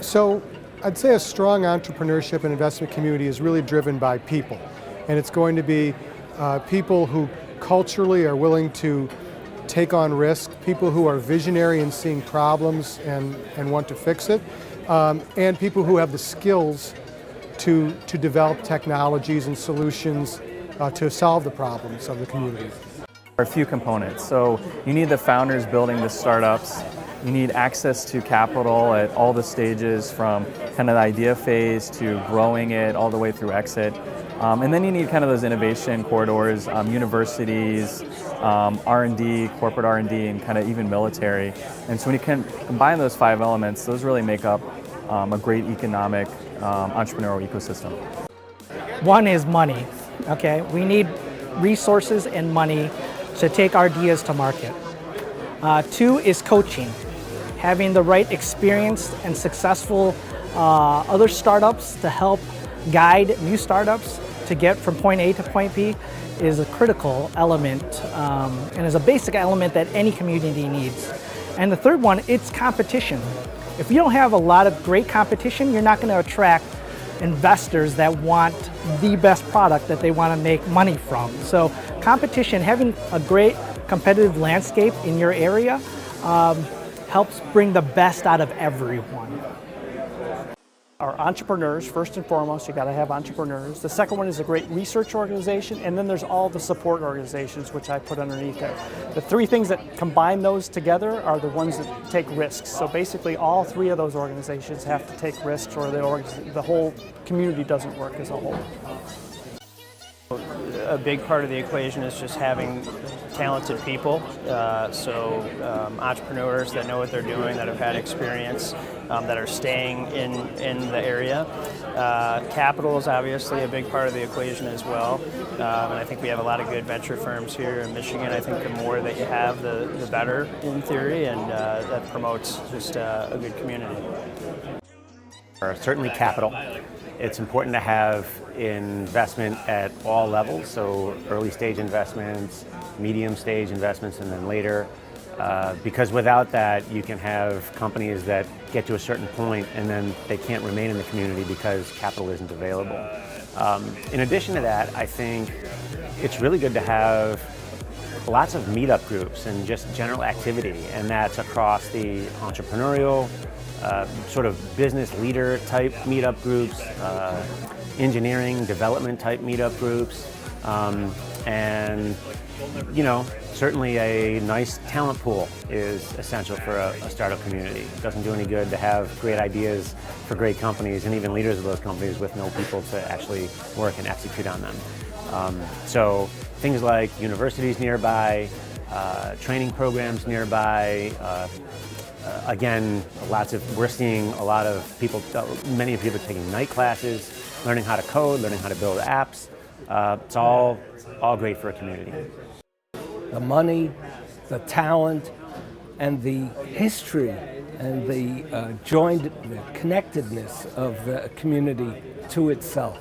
So I'd say a strong entrepreneurship and investment community is really driven by people. And it's going to be people who culturally are willing to take on risk, people who are visionary in seeing problems and want to fix it, and people who have the skills to develop technologies and solutions to solve the problems of the community. There are a few components. So you need the founders building the startups. You need access to capital at all the stages from kind of the idea phase to growing it all the way through exit. And then you need kind of those innovation corridors, universities, R&D, corporate R&D, and kind of even military. And so when you can combine those five elements, those really make up a great economic entrepreneurial ecosystem. One is money, okay? We need resources and money to take our ideas to market. Two is coaching, having the right experienced and successful other startups to help guide new startups to get from point A to point B is a critical element and is a basic element that any community needs. And the third one, it's competition. If you don't have a lot of great competition, you're not going to attract investors that want the best product that they want to make money from. So competition, having a great competitive landscape in your area helps bring the best out of everyone. Our entrepreneurs, first and foremost, you got to have entrepreneurs. The second one is a great research organization, and then there's all the support organizations, which I put underneath it. The three things that combine those together are the ones that take risks. So basically all three of those organizations have to take risks or the whole community doesn't work as a whole. A big part of the equation is just having talented people, entrepreneurs that know what they're doing, that have had experience, that are staying in the area. Capital is obviously a big part of the equation as well, and I think we have a lot of good venture firms here in Michigan. I think the more that you have, the better in theory, and that promotes just a good community. Certainly capital. It's important to have investment at all levels, so early stage investments, medium stage investments, and then later. Because without that, you can have companies that get to a certain point and then they can't remain in the community because capital isn't available. In addition to that, I think it's really good to have lots of meetup groups and just general activity, and that's across the entrepreneurial, sort of business leader type meetup groups, engineering development type meetup groups, and certainly a nice talent pool is essential for a startup community. It doesn't do any good to have great ideas for great companies and even leaders of those companies with no people to actually work and execute on them. So things like universities nearby, training programs nearby, again, we're seeing a lot of people, many people taking night classes, learning how to code, learning how to build apps. It's all great for a community. The money, the talent, and the history, and the connectedness of the community to itself.